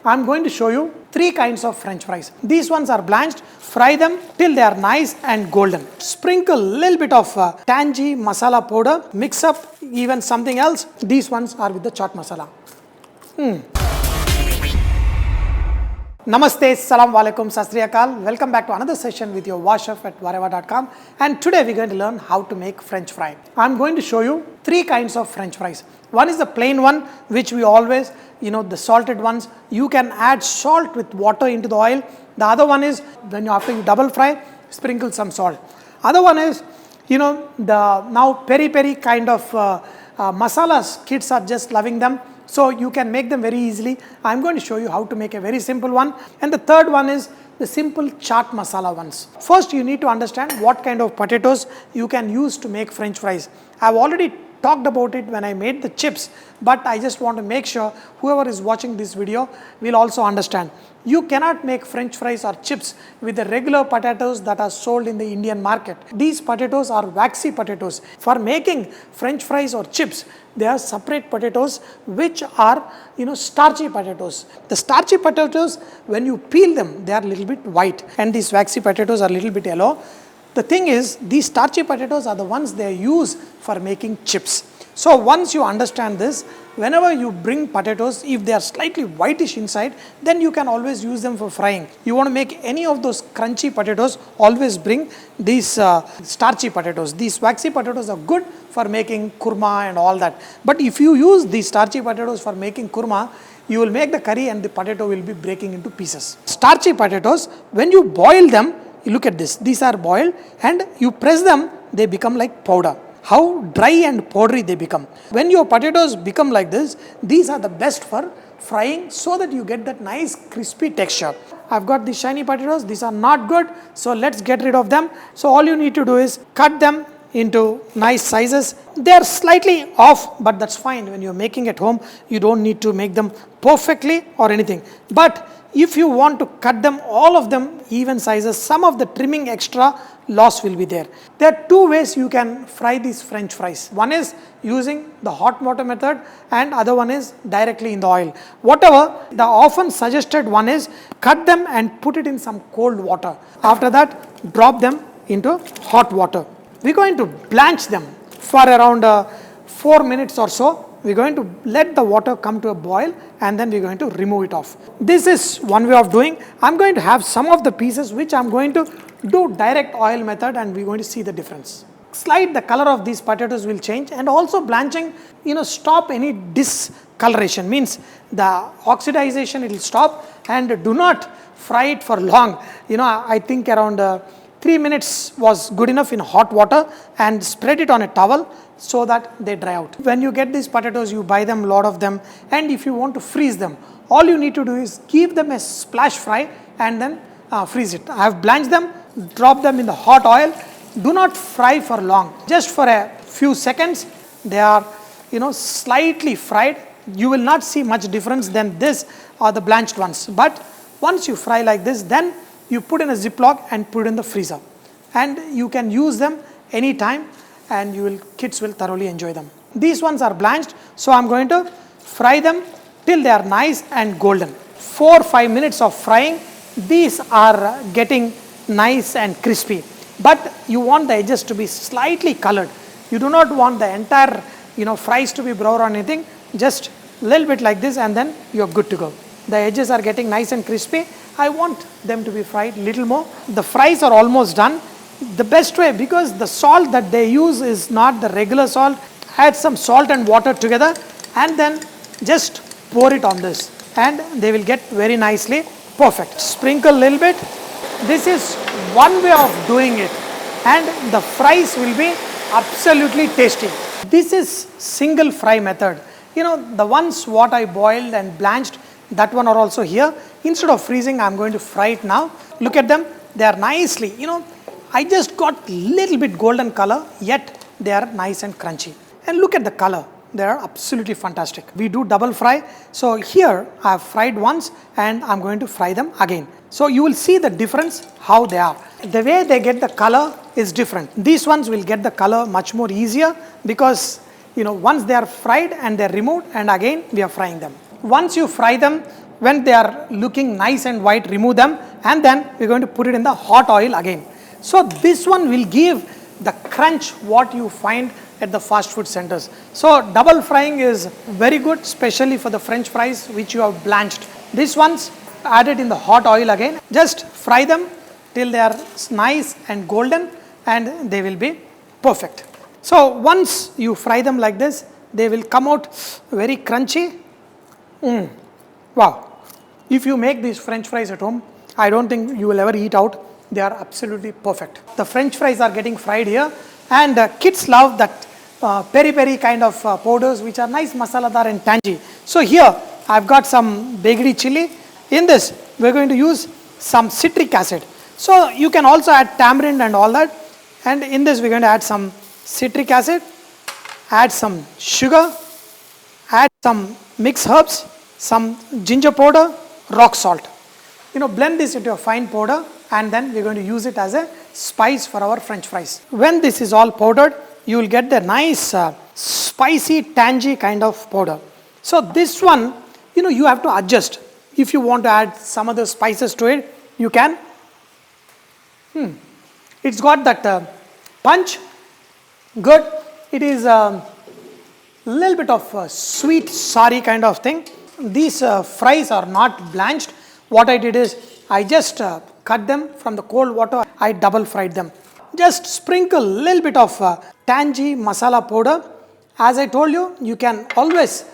I'm going to show you 3 kinds of French fries. These ones are blanched. Fry them till they are nice and golden. Sprinkle a little bit of tangy masala powder. Mix up even something else. These ones are with the chaat masala. Namaste, Salam Walaikum, Sat Sri Akal. Welcome back to another session with your Vahchef at whatever.com. And today we're going to learn how to make French fry. I'm going to show you 3 kinds of French fries. One is the plain one, which we always, the salted ones. You can add salt with water into the oil. The other one is when after you double fry, sprinkle some salt. Other one is, the now peri kind of masalas. Kids are just loving them. So you can make them very easily. I'm going to show you how to make a very simple one. And the third one is the simple chaat masala ones. First, you need to understand what kind of potatoes you can use to make French fries. I've already talked about it when I made the chips, but I just want to make sure whoever is watching this video will also understand. You cannot make French fries or chips with the regular potatoes that are sold in the Indian market. These potatoes are waxy potatoes. For making French fries or chips, they are separate potatoes which are starchy potatoes. The starchy potatoes, when you peel them, they are a little bit white, and these waxy potatoes are a little bit yellow. The thing is, these starchy potatoes are the ones they use for making chips. So once you understand this, whenever you bring potatoes, if they are slightly whitish inside, then you can always use them for frying. You want to make any of those crunchy potatoes, always bring these starchy potatoes. These waxy potatoes are good for making kurma and all that. But if you use these starchy potatoes for making kurma, you will make the curry and the potato will be breaking into pieces. Starchy potatoes, when you boil them, you look at this, these are boiled, and you press them, they become like powder. How dry and powdery they become. When your potatoes become like this, these are the best for frying so that you get that nice crispy texture. I've got these shiny potatoes, these are not good, so let's get rid of them. So all you need to do is cut them into nice sizes. They are slightly off, but that's fine. When you're making at home, you don't need to make them perfectly or anything. But if you want to cut them, all of them even sizes, some of the trimming extra loss will be there. There are 2 ways you can fry these French fries. One is using the hot water method, and other one is directly in the oil. Whatever, the often suggested one is cut them and put it in some cold water. After that, drop them into hot water. We're going to blanch them for around 4 minutes or so. We're going to let the water come to a boil, and then we're going to remove it off. This is one way of doing. I'm going to have some of the pieces which I'm going to do direct oil method, and we're going to see the difference. Slide the color of these potatoes will change, and also blanching, stop any discoloration, means the oxidization it will stop, and do not fry it for long. I think around 3 minutes was good enough in hot water, and spread it on a towel so that they dry out. When you get these potatoes, you buy them, a lot of them, and if you want to freeze them, all you need to do is give them a splash fry and then freeze it. I have blanched them, drop them in the hot oil. Do not fry for long, just for a few seconds. They are slightly fried. You will not see much difference than this or the blanched ones. But once you fry like this, then you put in a Ziploc and put in the freezer, and you can use them anytime, and kids will thoroughly enjoy them. These ones are blanched, so I'm going to fry them till they are nice and golden. 4-5 minutes of frying. These are getting nice and crispy, but you want the edges to be slightly colored. You do not want the entire fries to be brown or anything. Just a little bit like this, and then you're good to go. The edges are getting nice and crispy. I want them to be fried a little more. The fries are almost done. The best way, because the salt that they use is not the regular salt, add some salt and water together, and then just pour it on this, and they will get very nicely perfect. Sprinkle a little bit. This is one way of doing it, and the fries will be absolutely tasty. This is single fry method. The ones what I boiled and blanched, that one are also here. Instead of freezing, I'm going to fry it now. Look at them. They are nicely, I just got little bit golden color, yet they are nice and crunchy. And look at the color. They are absolutely fantastic. We do double fry. So here I have fried once, and I'm going to fry them again. So you will see the difference how they are. The way they get the color is different. These ones will get the color much more easier because once they are fried and they're removed, and again we are frying them. Once you fry them when they are looking nice and white, remove them, and then we're going to put it in the hot oil again. So this one will give the crunch what you find at the fast food centers. So double frying is very good, especially for the French fries which you have blanched. These ones added in the hot oil again. Just fry them till they are nice and golden, and they will be perfect. So once you fry them like this, they will come out very crunchy. Wow. If you make these French fries at home, I don't think you will ever eat out. They are absolutely perfect. The French fries are getting fried here, and kids love that peri kind of powders which are nice masaladar and tangy. So here I've got some baked chili. In this we're going to use some citric acid. So you can also add tamarind and all that. And in this we're going to add some citric acid, add some sugar, add some mixed herbs, some ginger powder, rock salt. Blend this into a fine powder, and then we're going to use it as a spice for our French fries. When this is all powdered, you will get the nice spicy tangy kind of powder. So this one, you have to adjust. If you want to add some other spices to it, you can. It's got that punch. Good. It is a little bit of sweet, sorry kind of thing. These fries are not blanched. What I did is I just cut them from the cold water. I double fried them. Just sprinkle a little bit of tangy masala powder. As I told you, you can always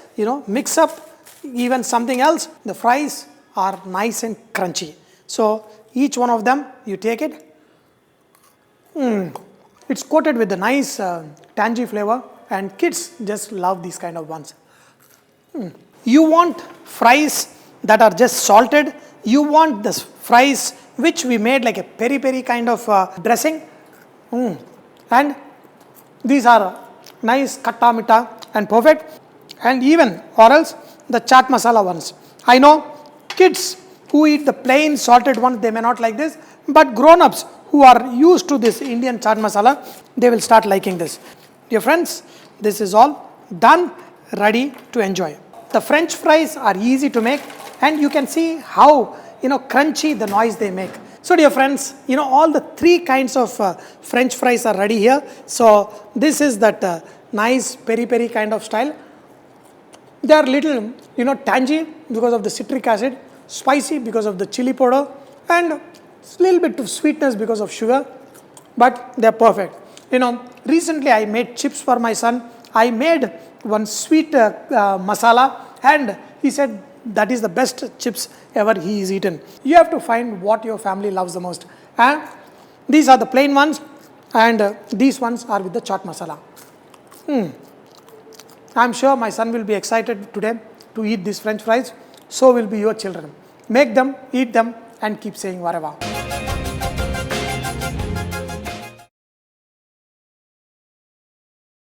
mix up even something else. The fries are nice and crunchy. So each one of them, you take it. It's coated with the nice tangy flavor, and kids just love these kind of ones. You want fries that are just salted. You want this fries which we made like a peri kind of dressing. And these are nice katta mita and perfect. And even or else the chaat masala ones. I know kids who eat the plain salted ones, they may not like this, but grown-ups who are used to this Indian chaat masala, they will start liking this. Dear friends, this is all done, ready to enjoy. The French fries are easy to make, and you can see how crunchy the noise they make. So dear friends, all the three kinds of French fries are ready here. So this is that nice peri kind of style. They are little tangy because of the citric acid, spicy because of the chili powder, and a little bit of sweetness because of sugar, but they are perfect. Recently I made chips for my son. I made one sweet masala, and he said that is the best chips ever he is eaten. You have to find what your family loves the most. And these are the plain ones, and these ones are with the chaat masala. I'm sure my son will be excited today to eat these French fries. So will be your children. Make them, eat them, and keep saying Vareva.